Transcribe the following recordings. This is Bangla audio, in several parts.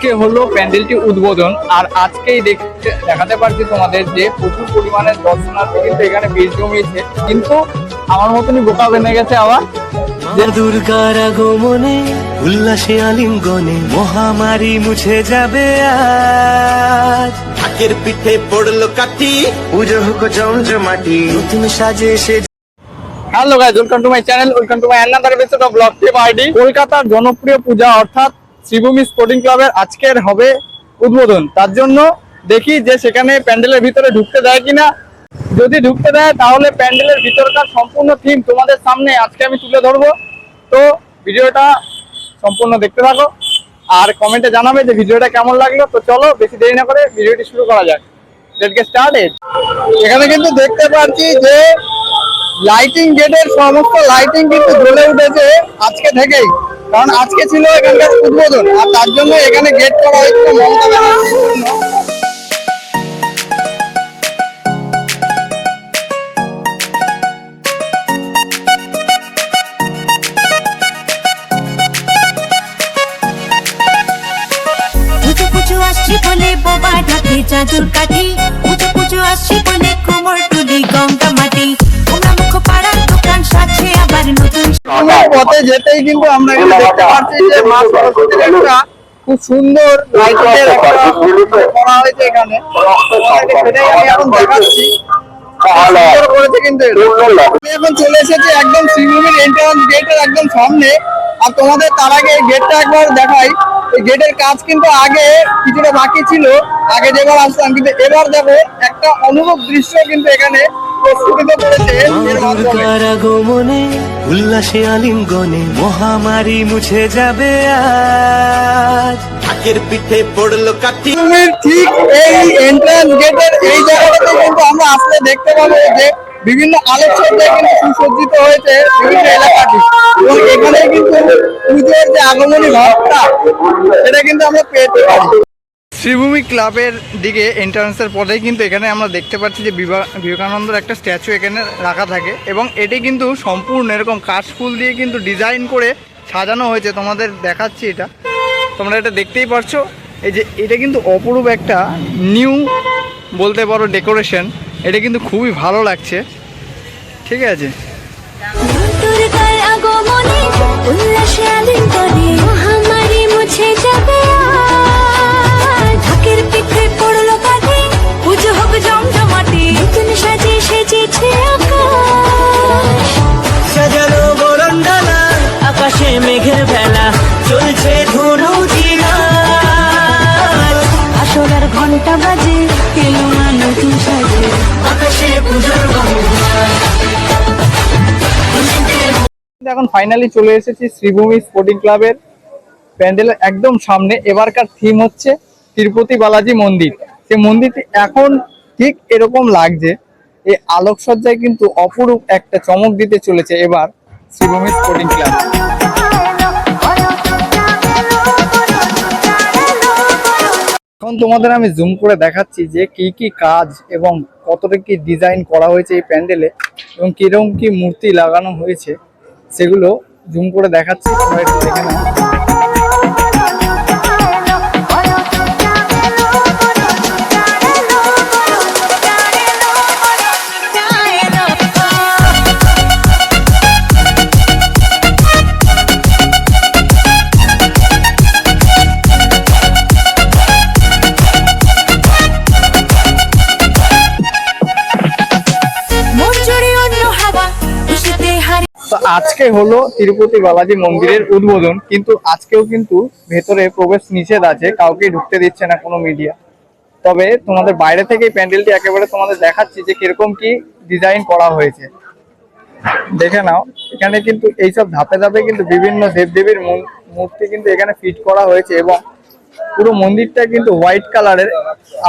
আজকে হলো প্যান্ডেলটি উদ্বোধন, আর আজকেই দেখাতে পারছি তোমাদের যে প্রচুর পরিমাণে দর্শনার্থী কিন্তু এখানে ভিড় জমিয়েছে। কিন্তু আমার মতনই বোকা বেনে গেছে আবার যে দুর্গার আগমনে উল্লাসে আলিঙ্গনে মহামারী মুছে যাবে আজ। ঢাকের পিঠে পড়লো কাঠি, পুজো হোক জমজমাটি, নতুন সাজে এসে। Hello guys, welcome to my channel, welcome to my another episode of blog tip ID. কলকাতার জনপ্রিয় পূজা অর্থাৎ শ্রীভূমি স্পোর্টিং ক্লাবের আজকের হবে উদ্বোধন। তার জন্য দেখি যে সেখানে প্যান্ডেলের ভিতরে ঢুকতে দেয় কিনা। যদি ঢুকতে দেয় তাহলে প্যান্ডেলের ভিতরকার সম্পূর্ণ থিম তোমাদের সামনে আজকে আমি তুলে ধরবো। তো ভিডিওটা সম্পূর্ণ দেখতে থাকো আর কমেন্টে জানাবে যে ভিডিওটা কেমন লাগলো। তো চলো বেশি দেরি না করে ভিডিওটি শুরু করা যাক। Let's get started. এখানে কিন্তু দেখতে পাচ্ছি যে লাইটিং, গেটের সমস্ত লাইটিং কিন্তু জ্বলে উঠেছে আজকে থেকেই, কারণ আজকে ছিল এখানকার উদ্বোধন। আর তার জন্য এখানে গেট করা হয়েছে মমতা ব্যানার্জির জন্য। আসছি বলে বোবা ঢাকে চাদর কাঠি, পুজো পুজো আসছি বলে কোমর তুলি গঙ্গা মাটি, তোমরা মুখ পাড়ার দোকান সাজছে আবার নতুন। পথে যেতেই কিন্তু আমরা এখানে দেখতে পাচ্ছি যে মা সরস্বতীর একটা খুব সুন্দর লাইটিংয়ের একটা করা হয়েছে এখানে। সেটাই আমি এখন দেখাচ্ছি। সুন্দর করেছে কিন্তু আমি এখন চলে এসেছি একদম শ্রীভূমির এন্ট্রান্স গেটের একদম সামনে। আর তোমাদের তার আগে এই গেটটা একবার দেখাই। এই গেটের কাজ কিন্তু আগে কিছুটা বাকি ছিল, আগে যেবার আসতাম, কিন্তু এবার দেখো একটা অনুরূপ দৃশ্য কিন্তু এখানে প্রস্ফুটিত করেছে এর মাধ্যমে। আগমনে উল্লাসে আলিঙ্গনে মহামারী মুছে যাবে আজ। ঢাকের পিঠে পড়লো কাঠি। ঠিক এই এন্ট্রান্স গেটের এই জায়গাটাতে কিন্তু আমরা আসলে দেখতে পাবো যে বিভিন্ন আলোকসজ্জায় কিন্তু সুসজ্জিত হয়েছে বিভিন্ন এলাকাটি, এবং এখানে কিন্তু পুজোর যে আগমনী ভাবটা সেটা কিন্তু আমরা পেতে পারি। শ্রীভূমি ক্লাবের দিকে এন্ট্রান্সের পরেই কিন্তু এখানে আমরা দেখতে পাচ্ছি যে বিবেকানন্দের একটা স্ট্যাচু এখানে রাখা থাকে, এবং এটি কিন্তু সম্পূর্ণ এরকম কাশফুল দিয়ে কিন্তু ডিজাইন করে সাজানো হয়েছে। তোমাদের দেখাচ্ছি, এটা তোমরা এটা দেখতেই পারছো। এই যে এটা কিন্তু অপরূপ একটা নিউ বলতে পারো ডেকোরেশন। এটা কিন্তু খুবই ভালো লাগছে। ঠিক আছে, দুর্গার আগমনে উল্লাসে আলিঙ্গনে মহামারী মুছে যাবে আজ। ঢাকের পিঠে পড়লো কাঠি, পুজো হোক জমজমাটি, নতুন সাজে সেজেছে আকাশ। সাজানো বরণডালা, আকাশে মেঘের বেলা, চলছে ধুনু জিনা। আসরার ঘন্টা বাজে, এলো মা নতুন সাজে, আকাশে পুজোর এখন ফাইনালি চলে এসেছি শ্রীভূমি স্পোর্টিং ক্লাবের প্যান্ডেলের একদম সামনে। এবারকার থিম হচ্ছে তিরুপতি বালাজি মন্দির। সেই মন্দিরটি এখন ঠিক এরকম লাগছে। এই আলোকসজ্জায় কিন্তু অপরূপ একটা চমক দিতে চলেছে এবার শ্রীভূমি স্পোর্টিং ক্লাব। এখন তোমাদের আমি জুম করে দেখাচ্ছি যে কি কি কাজ এবং কতটা কি ডিজাইন করা হয়েছে এই প্যান্ডেলে, এবং কিরকম কি মূর্তি লাগানো হয়েছে সেগুলো জুম করে দেখাচ্ছি, তোমরা একটু দেখে নাও। তো আজকে হলো তিরুপতি বালাজি মন্দিরের উদ্বোধন, কিন্তু আজকেও কিন্তু ভেতরে প্রবেশ নিষেধ আছে, কাউকে ঢুকতে দিচ্ছে না কোনো মিডিয়া। তবে তোমাদের বাইরে থেকে প্যান্ডেলটি একেবারে তোমাদের দেখাচ্ছি যে কিরকম কি ডিজাইন করা হয়েছে। দেখে নাও, এখানে কিন্তু এইসব ধাপে ধাপে কিন্তু বিভিন্ন দেবদেবীর মূর্তি কিন্তু এখানে ফিট করা হয়েছে, এবং পুরো মন্দিরটা কিন্তু হোয়াইট কালারের।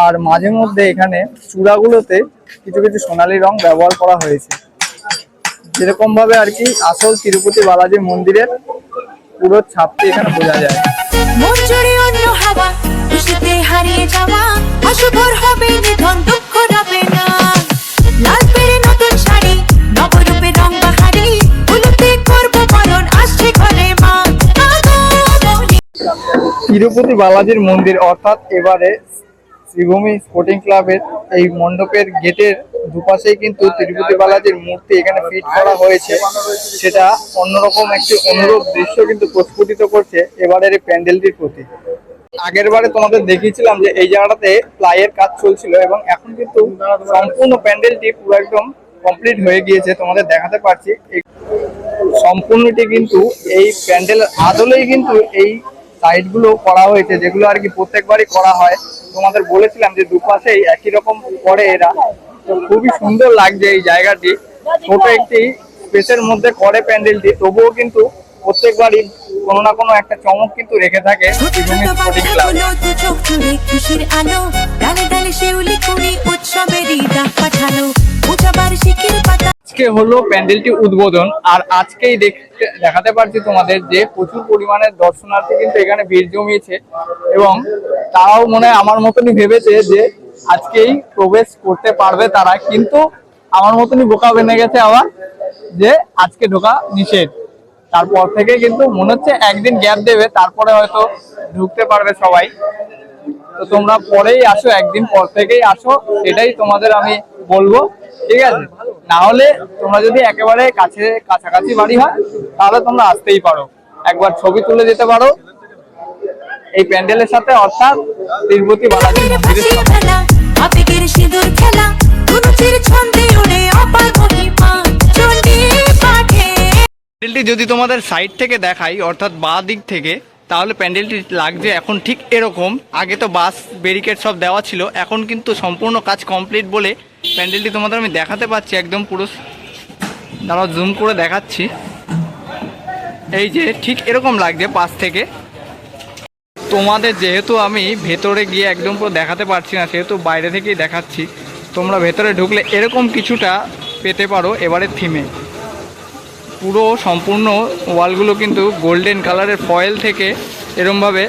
আর মাঝে মধ্যে এখানে চূড়াগুলোতে কিছু কিছু সোনালী রং ব্যবহার করা হয়েছে, যেরকম ভাবে আর কি আসল তিরুপতি বালাজি মন্দিরের পুরো ছাপটি এখানে বোঝা যায়। মন জুড়ে অন্য হাওয়া, খুশিতে হারিয়ে যাওয়া, অশুভর হবে নিধন, দুঃখ যাবে না। লাল পেড়ে নতুন শাড়ি, নবরূপে রং বাহারি, হলুদে করবো বরণ, আসছে ঘরে মা। তিরুপতি বালাজির মন্দির অর্থাৎ এবারে শ্রীভূমি স্পোর্টিং ক্লাবের এই মণ্ডপের গেটের দুপাশেই কিন্তু তিরুপতি বালাজির মূর্তি এখানে ফিট করা হয়েছে। সেটা অন্যরকম একটি অনুরূপ দৃশ্য কিন্তু প্রস্ফুটিত করছে এবারের এই প্যান্ডেলটির প্রতি। আগের বারে তোমাদের দেখিয়েছিলাম যে এই জায়গাটাতে প্লাইয়ের কাজ চলছিল এবং এখন কিন্তু সম্পূর্ণ প্যান্ডেলটি পুরো একদম কমপ্লিট হয়ে গিয়েছে। তোমাদের দেখাতে পারছি সম্পূর্ণটি কিন্তু এই প্যান্ডেলের আদলেই কিন্তু এই সাইড গুলো করা হয়েছে, যেগুলো আর কি প্রত্যেকবারই করা হয়। তোমাদের বলেছিলাম যে দুপাশেই একই রকম করে এরা, তো খুবই সুন্দর লাগছে এই জায়গাটি। ছোট একটি স্পেসের মধ্যে করে প্যান্ডেলটি, তবুও কিন্তু প্রত্যেকবারই কোনো না কোনো একটা চমক কিন্তু রেখে থাকে ছোট ছোট বাচ্চাগুলো দু চোখ জুড়ে খুশির আলো, ডালে ডালে শিউলি কুড়ি উৎসবেরই ডাক পাঠালো, পূজা বার্ষিকীর পাতা। আজকে হলো প্যান্ডেলটি উদ্বোধন, আর আজকেই দেখাতে পারছি তোমাদের যে প্রচুর পরিমাণে দর্শনার্থী কিন্তু এখানে ভিড় জমিয়েছে এবং তারাও মনে হয় আমার মতনই ভেবেছে যে আজকেই প্রবেশ করতে পারবে তারা, কিন্তু আমার মতনই বোকা বেনে গেছে আবার যে আজকে ঢোকা নিষেধ। তারপর থেকে কিন্তু মনে হচ্ছে একদিন গ্যাপ দেবে, তারপরে হয়তো ঢুকতে পারবে সবাই। তো তোমরা পরেই আসো, একদিন পর থেকেই আসো, এটাই তোমাদের আমি বলবো, ঠিক আছে? না হলে তোমরা যদি একেবারে কাছাকাছি বাড়ি হয় তাহলে তোমরা আসতেই পারো, একবার ছবি তুলে যেতে পারো এই প্যান্ডেলের সাথে, অর্থাৎ তিরুপতি বালাজি মন্দিরের সাথে। খেলা আবেগের সিঁদুর খেলা, ধনুচের ছন্দে ওড়ে অপার মহিমা চণ্ডী পাঠে। প্যান্ডেলটি যদি তোমাদের সাইড থেকে দেখাই, অর্থাৎ বাঁ দিক থেকে, তাহলে প্যান্ডেলটি লাগছে এখন ঠিক এরকম। আগে তো বাস ব্যারিকেড সব দেওয়া ছিল, এখন কিন্তু সম্পূর্ণ কাজ কমপ্লিট বলে প্যান্ডেলটি তোমাদের আমি দেখাতে পাচ্ছি একদম পুরো। দাঁড়াও জুম করে দেখাচ্ছি, এই যে ঠিক এরকম লাগছে পাশ থেকে। তোমাদের যেহেতু আমি ভেতরে গিয়ে একদম পুরো দেখাতে পারছি না, সেহেতু বাইরে থেকেই দেখাচ্ছি। তোমরা ভেতরে ঢুকলে এরকম কিছুটা পেতে পারো এবারের থিমে। পুরো সম্পূর্ণ ওয়ালগুলো কিন্তু গোল্ডেন কালারের ফয়েল থেকে এরকমভাবে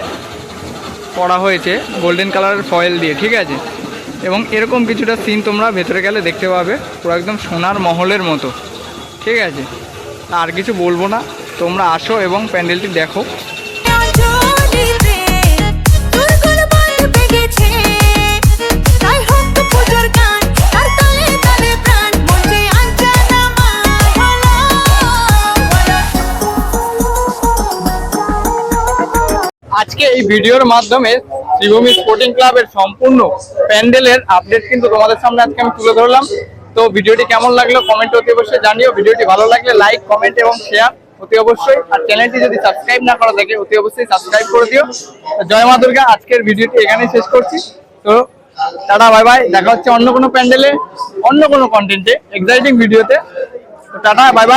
করা হয়েছে, গোল্ডেন কালারের ফয়েল দিয়ে, ঠিক আছে? এবং এরকম কিছুটা সিন তোমরা ভেতরে গেলে দেখতে পাবে, পুরো একদম সোনার মহলের মতো, ঠিক আছে? আর কিছু বলবো না, তোমরা আসো এবং প্যান্ডেলটি দেখো। অঞ্জলিতে দুর্গুণ বাঁধ বেগেছে, তাই হোক তো পুজোর গান, তার তালে তালে প্রাণ মঞ্চে আঞ্জানা মা হলো। আজকে এই ভিডিওর মাধ্যমে শ্রীভূমি স্পোর্টিং ক্লাবের সম্পূর্ণ প্যান্ডেলের আপডেট কিন্তু তোমাদের সামনে আজকে আমি তুলে ধরলাম। তো ভিডিওটি কেমন লাগলো কমেন্টে অতি অবশ্যই জানিও। ভিডিওটি ভালো লাগলে লাইক, কমেন্ট এবং শেয়ার অতি অবশ্যই। আর চ্যানেলটি যদি সাবস্ক্রাইব না করা থাকে অতি অবশ্যই সাবস্ক্রাইব করে দিও। তো জয় মা দুর্গা। আজকের ভিডিওটি এখানেই শেষ করছি। তো টাটা, বাই বাই। দেখা হচ্ছে অন্য কোনো প্যান্ডেলে, অন্য কোনো কন্টেন্টে, এক্সাইটিং ভিডিওতে। তো টাটা, বাই বাই।